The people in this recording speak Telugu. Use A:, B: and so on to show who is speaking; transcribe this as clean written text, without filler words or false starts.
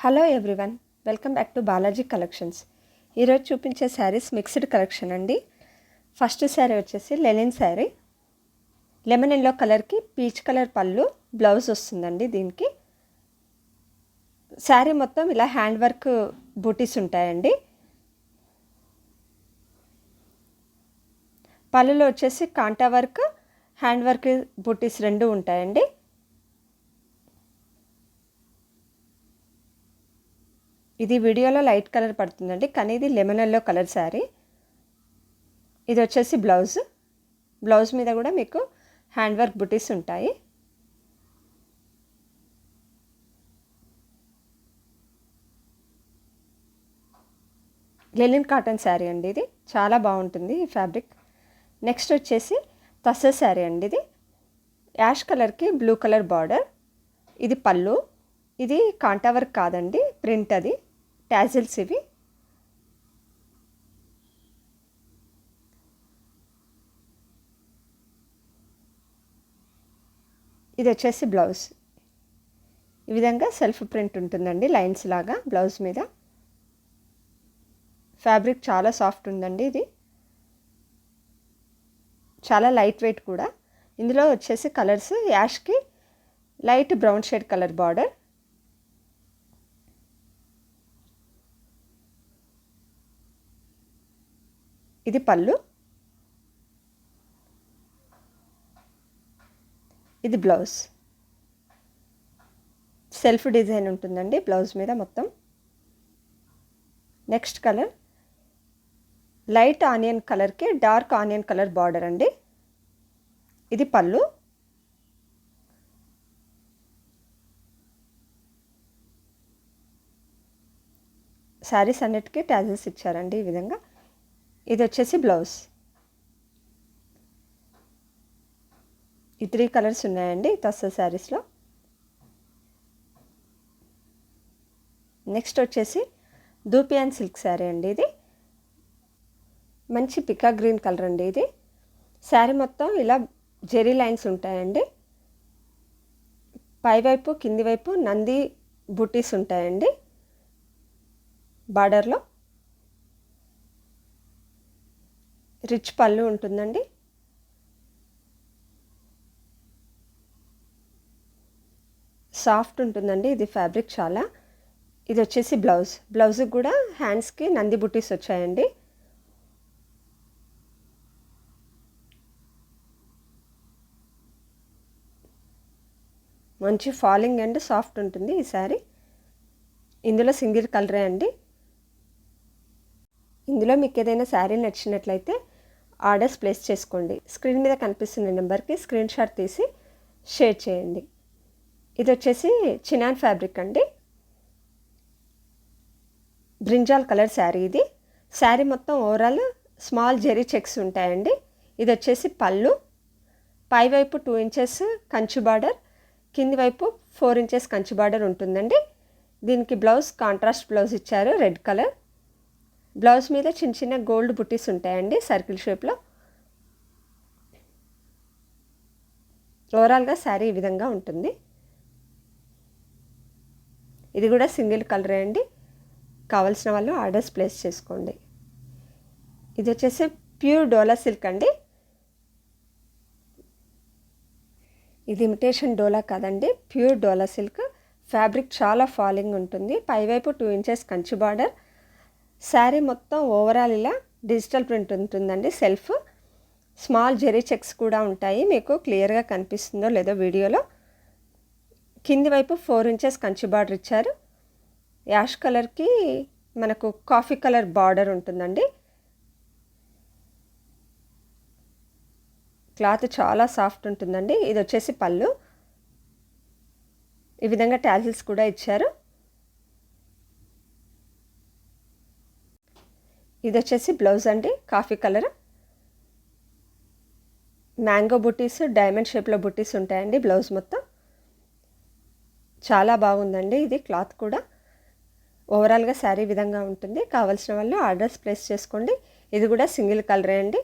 A: Hello everyone, welcome back to Balaji collections. ఈరోజు చూపించే శారీస్ మిక్స్డ్ కలెక్షన్ అండి. ఫస్ట్ శారీ వచ్చేసి లెనిన్ శారీ, లెమన్ ఎల్లో కలర్కి పీచ్ కలర్ పళ్ళు, బ్లౌజ్ వస్తుందండి. దీనికి శారీ మొత్తం ఇలా హ్యాండ్ వర్క్ బూటీస్ ఉంటాయండి. పళ్ళులో వచ్చేసి కాంటా వర్క్, హ్యాండ్ వర్క్ బూటీస్ రెండు ఉంటాయండి. ఇది వీడియోలో లైట్ కలర్ పడుతుందండి, కానీ ఇది లెమన్ ఎల్లో కలర్ శారీ. ఇది వచ్చేసి బ్లౌజ్ మీద కూడా మీకు హ్యాండ్ వర్క్ బుటీస్ ఉంటాయి. లెనిన్ కాటన్ శారీ అండి, ఇది చాలా బాగుంటుంది ఈ ఫ్యాబ్రిక్. నెక్స్ట్ వచ్చేసి తస్సర్ శారీ అండి. ఇది యాష్ కలర్కి బ్లూ కలర్ బార్డర్. ఇది పళ్ళు. ఇది కాంటా వర్క్ కాదండి, ప్రింట్, అది టాజిల్స్ ఇవి. ఇది వచ్చేసి బ్లౌజ్. ఈ విధంగా సెల్ఫ్ ప్రింట్ ఉంటుందండి, లైన్స్ లాగా బ్లౌజ్ మీద. ఫ్యాబ్రిక్ చాలా సాఫ్ట్ ఉందండి. ఇది చాలా లైట్ వెయిట్ కూడా. ఇందులో వచ్చేసి colours Yaskhi light brown shade colour border. ఇది పళ్ళు. ఇది బ్లౌజ్. సెల్ఫ్ డిజైన్ ఉంటుందండి బ్లౌజ్ మీద మొత్తం. నెక్స్ట్ కలర్ లైట్ ఆనియన్ కలర్కి డార్క్ ఆనియన్ కలర్ బార్డర్ అండి. ఇది పళ్ళు. శారీస్ అన్నిటికీ టాజిల్స్ ఇచ్చారండి ఈ విధంగా. ఇది వచ్చేసి బ్లౌజ్. ఈ 3 కలర్స్ ఉన్నాయండి తస్సర్ శారీస్లో. నెక్స్ట్ వచ్చేసి దూపియాన్ సిల్క్ శారీ అండి. ఇది మంచి పికా గ్రీన్ కలర్ అండి. ఇది శారీ మొత్తం ఇలా జెరీ లైన్స్ ఉంటాయండి. పైవైపు కింది వైపు నంది బుటీస్ ఉంటాయండి బార్డర్లో. రిచ్ పళ్ళు ఉంటుందండి. సాఫ్ట్ ఉంటుందండి ఇది ఫ్యాబ్రిక్ చాలా. ఇది వచ్చేసి బ్లౌజ్కి కూడా హ్యాండ్స్కి నంది బుటీస్ వచ్చాయండి. మంచి ఫాలింగ్ అండ్ సాఫ్ట్ ఉంటుంది ఈ శారీ. ఇందులో సింగిల్ కలరే అండి. ఇందులో మీకు ఏదైనా శారీ నచ్చినట్లయితే ఆర్డర్స్ ప్లేస్ చేసుకోండి. స్క్రీన్ మీద కనిపిస్తున్న నెంబర్కి స్క్రీన్ షాట్ తీసి షేర్ చేయండి. ఇది వచ్చేసి చినాన్ ఫ్యాబ్రిక్ అండి. Brinjal colour sari. ఇది శారీ మొత్తం ఓవరాల్ స్మాల్ జెరీ చెక్స్ ఉంటాయండి. ఇది వచ్చేసి పళ్ళు. పైవైపు 2 ఇంచెస్ కంచి బార్డర్, కింది వైపు 4 ఇంచెస్ కంచి బార్డర్ ఉంటుందండి. దీనికి బ్లౌజ్ కాంట్రాస్ట్ బ్లౌజ్ ఇచ్చారు, రెడ్ కలర్. బ్లౌజ్ మీద చిన్న చిన్న గోల్డ్ బుట్టీస్ ఉంటాయండి సర్కిల్ షేప్లో. ఓవరాల్గా శారీ ఈ విధంగా ఉంటుంది. ఇది కూడా సింగిల్ కలరే అండి. కావాల్సిన వాళ్ళు ఆర్డర్స్ ప్లేస్ చేసుకోండి. ఇది వచ్చేసి ప్యూర్ డోలా సిల్క్ అండి. ఇది ఇమిటేషన్ డోలా కాదండి, ప్యూర్ డోలా సిల్క్. ఫ్యాబ్రిక్ చాలా ఫాలింగ్ ఉంటుంది. పైవైపు 2 ఇంచెస్ కంచి బార్డర్. శారీ మొత్తం ఓవరాల్ ఇలా డిజిటల్ ప్రింట్ ఉంటుందండి. సెల్ఫ్ స్మాల్ జెరీ చెక్స్ కూడా ఉంటాయి. మీకు క్లియర్గా కనిపిస్తుందో లేదో వీడియోలో. కింది వైపు 4 ఇంచెస్ కంచి బార్డర్ ఇచ్చారు. యాష్ కలర్కి మనకు కాఫీ కలర్ బార్డర్ ఉంటుందండి. క్లాత్ చాలా సాఫ్ట్ ఉంటుందండి. ఇది వచ్చేసి పళ్ళు. ఈ విధంగా టాజిల్స్ కూడా ఇచ్చారు. ఇది వచ్చేసి బ్లౌజ్ అండి, కాఫీ కలర్. మ్యాంగో బుటీస్, డైమండ్ షేప్లో బుటీస్ ఉంటాయండి బ్లౌజ్ మొత్తం. చాలా బాగుందండి ఇది క్లాత్ కూడా. ఓవరాల్గా శారీ విధంగా ఉంటుంది. కావాల్సిన వాళ్ళు ఆర్డర్స్ ప్లేస్ చేసుకోండి. ఇది కూడా సింగిల్ కలరే అండి.